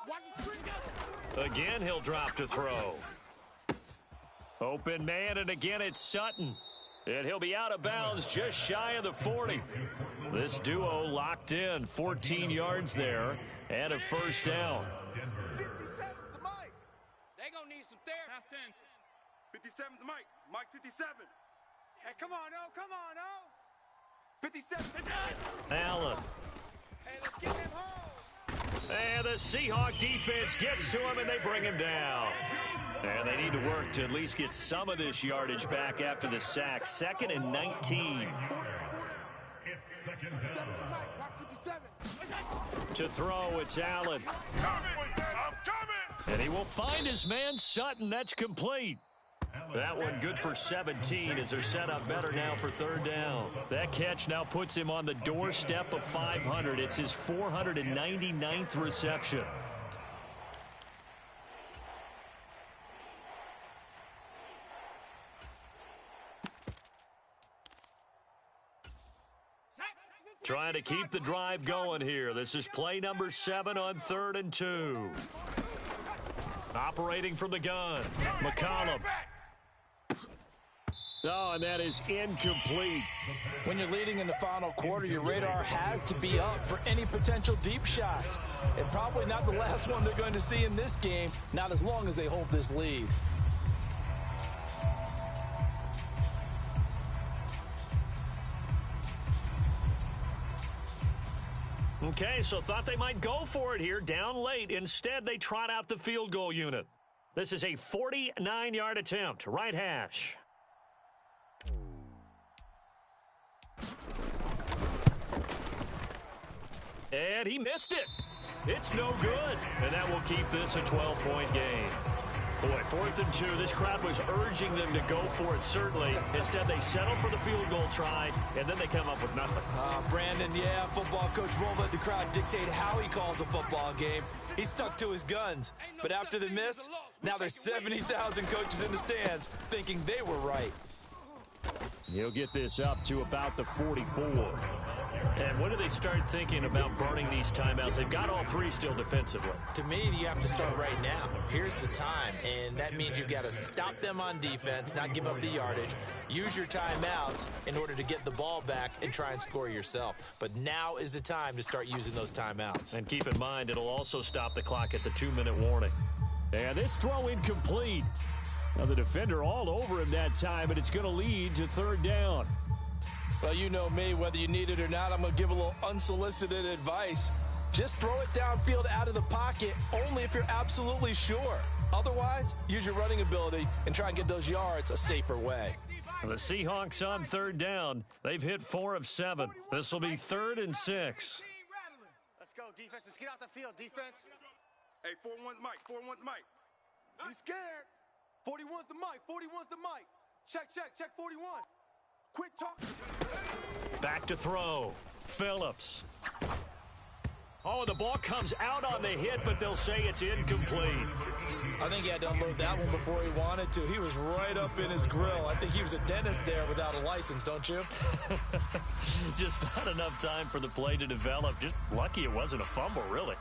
Watch the screen go. Again, he'll drop to throw. Open man, and again it's Sutton. And he'll be out of bounds just shy of the 40. This duo locked in, 14 yards there, and a first down. 57's the Mike. They gonna need some therapy. Half 10. 57's Mike. Mike 57. Hey, come on, O. Come on, O. 57. Allen. Hey, let's get them holes. And the Seahawk defense gets to him, and they bring him down. And they need to work to at least get some of this yardage back after the sack. 2nd and 19. To throw, it's Allen. I'm coming! And he will find his man Sutton. That's complete. That one good for 17 as they're set up better now for 3rd down. That catch now puts him on the doorstep of 500. It's his 499th reception. Trying to keep the drive going here. This is play number 7 on 3rd and 2. Operating from the gun, McCollum. Oh, and that is incomplete. When you're leading in the final quarter, your radar has to be up for any potential deep shots. And probably not the last one they're going to see in this game, not as long as they hold this lead. Okay, so thought they might go for it here, down late. Instead, they trot out the field goal unit. This is a 49-yard attempt, right hash. And he missed it. It's no good, and that will keep this a 12-point game. Boy, 4th and 2, this crowd was urging them to go for it, certainly. Instead, they settle for the field goal try, and then they come up with nothing. Brandon, yeah, football coach won't let the crowd dictate how he calls a football game. He stuck to his guns. But after the miss, now there's 70,000 coaches in the stands thinking they were right. He'll get this up to about the 44. And when do they start thinking about burning these timeouts? They've got all 3 still defensively. To me, you have to start right now. Here's the time, and that means you've got to stop them on defense, not give up the yardage, use your timeouts in order to get the ball back and try and score yourself. But now is the time to start using those timeouts. And keep in mind, it'll also stop the clock at the 2-minute warning. And this throw incomplete. Now the defender all over him that time, and it's going to lead to 3rd down. Well, you know me, whether you need it or not, I'm going to give a little unsolicited advice. Just throw it downfield out of the pocket only if you're absolutely sure. Otherwise, use your running ability and try and get those yards a safer way. The Seahawks on 3rd down. They've hit 4 of 7. This will be 3rd and 6. Let's go, defense. Let's get out the field, defense. Hey, 4-1's Mike. 4-1's Mike. He's scared. 41's the Mike. 41's the Mike. Check 41. Quit talking. Back to throw. Phillips. Oh, the ball comes out on the hit, but they'll say it's incomplete. I think he had to unload that one before he wanted to. He was right up in his grill. I think he was a dentist there without a license, don't you? Just not enough time for the play to develop. Just lucky it wasn't a fumble, really.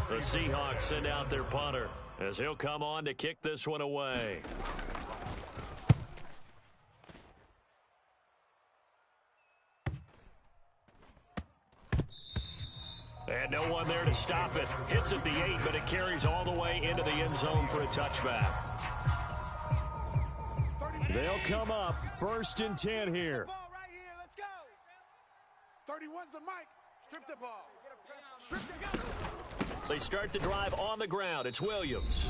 The Seahawks send out their punter as he'll come on to kick this one away. And no one there to stop it. Hits at the 8, but it carries all the way into the end zone for a touchback. They'll come up 1st and 10 here. Ball right here. Let's go. 31's the mic. Strip the ball. Strip the ball. They start the drive on the ground. It's Williams.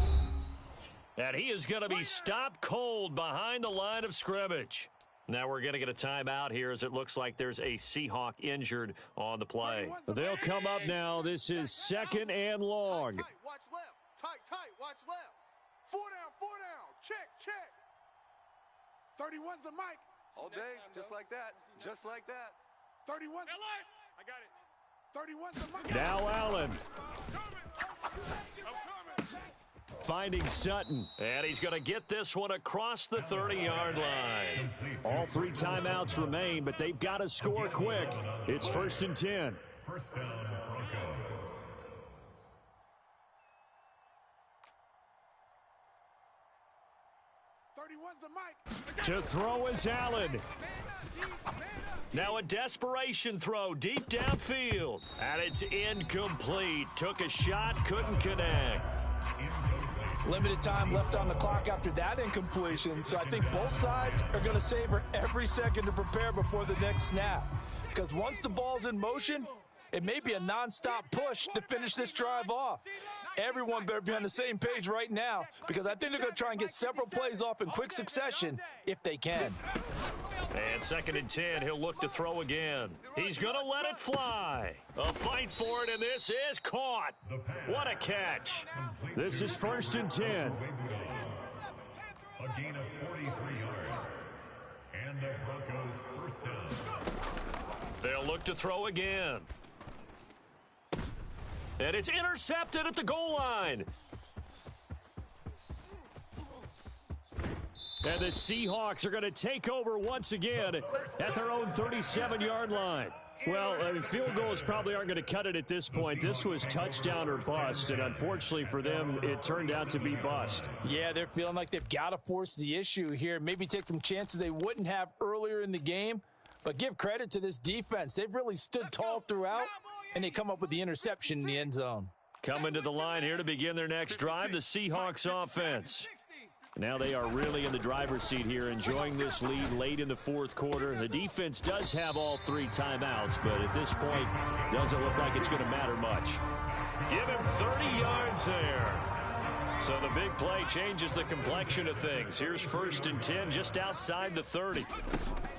And he is going to be stopped cold behind the line of scrimmage. Now we're going to get a timeout here as it looks like there's a Seahawk injured on the play. They'll come up now. This is 2nd and long. Tight, watch left. Tight, watch left. 4 down. Check. 31's the mic. All day, just like that. 31's. I got it. 31's the mic. Now Allen I'm coming. finding Sutton. And he's going to get this one across the 30-yard line. All 3 timeouts remain, but they've got to score quick. It's 1st and 10. First down, Broncos. To throw is Allen. Now a desperation throw deep downfield. And it's incomplete. Took a shot, couldn't connect. Limited time left on the clock after that incompletion, so I think both sides are going to savor every second to prepare before the next snap. Because once the ball's in motion, it may be a nonstop push to finish this drive off. Everyone better be on the same page right now, because I think they're going to try and get several plays off in quick succession if they can. And 2nd and 10, he'll look to throw again. He's going to let it fly. A fight for it, and this is caught. What a catch. This is 1st and 10. A gain of 43 yards. And the Broncos first down. They'll look to throw again. And it's intercepted at the goal line. And the Seahawks are going to take over once again at their own 37-yard line. Well, field goals probably aren't going to cut it at this point. This was touchdown or bust, and unfortunately for them, it turned out to be bust. Yeah, they're feeling like they've got to force the issue here. Maybe take some chances they wouldn't have earlier in the game. But give credit to this defense. They've really stood tall throughout, and they come up with the interception in the end zone. Coming to the line here to begin their next drive, the Seahawks offense. Now they are really in the driver's seat here, enjoying this lead late in the 4th quarter. The defense does have all 3 timeouts, but at this point, doesn't look like it's going to matter much. Give him 30 yards there. So the big play changes the complexion of things. Here's 1st and 10 just outside the 30.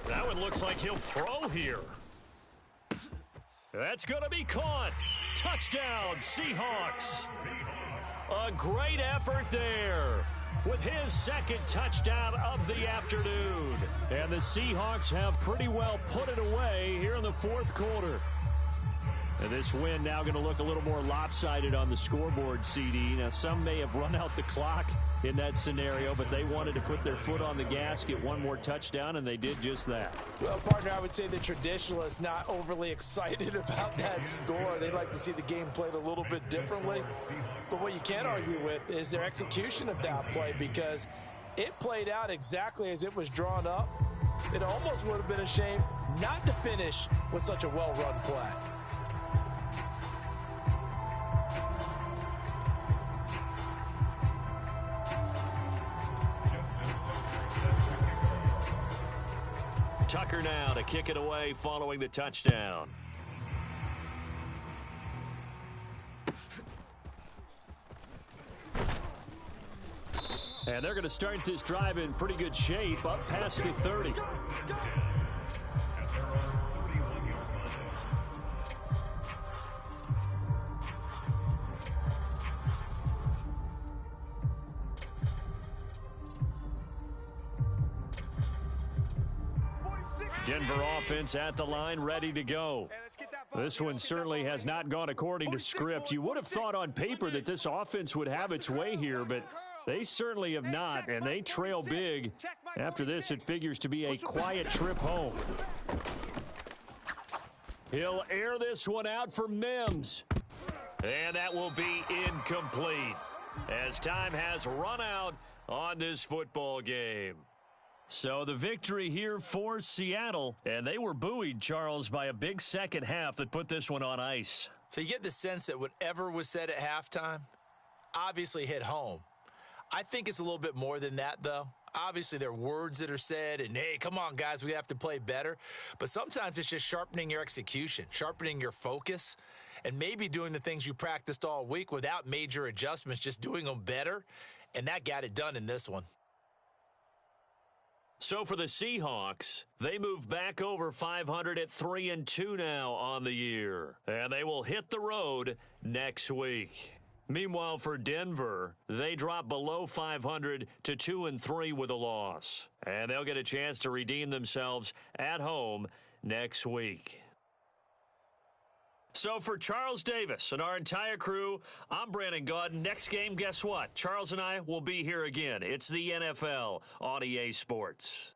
That one looks like he'll throw here. That's going to be caught. Touchdown, Seahawks. A great effort there with his 2nd touchdown of the afternoon. And the Seahawks have pretty well put it away here in the 4th quarter. And this win now going to look a little more lopsided on the scoreboard, CD. Now, some may have run out the clock in that scenario, but they wanted to put their foot on the gas, get one more touchdown, and they did just that. Well, partner, I would say the traditionalists not overly excited about that score. They like to see the game played a little bit differently. But what you can't argue with is their execution of that play, because it played out exactly as it was drawn up. It almost would have been a shame not to finish with such a well-run play. Tucker now to kick it away following the touchdown. And they're going to start this drive in pretty good shape, up past the 30. Denver offense at the line, ready to go. This one certainly has not gone according to script. You would have thought on paper that this offense would have its way here, but they certainly have not, and they trail big. After this, it figures to be a quiet trip home. He'll air this one out for Mims. And that will be incomplete, as time has run out on this football game. So the victory here for Seattle, and they were buoyed, Charles, by a big second half that put this one on ice. So you get the sense that whatever was said at halftime obviously hit home. I think it's a little bit more than that, though. Obviously, there are words that are said, and, hey, come on, guys, we have to play better. But sometimes it's just sharpening your execution, sharpening your focus, and maybe doing the things you practiced all week without major adjustments, just doing them better. And that got it done in this one. So for the Seahawks, they move back over 500 at 3-2 now on the year. And they will hit the road next week. Meanwhile, for Denver, they drop below 500 to 2-3 with a loss. And they'll get a chance to redeem themselves at home next week. So for Charles Davis and our entire crew, I'm Brandon Gaudin. Next game, guess what? Charles and I will be here again. It's the NFL on EA Sports.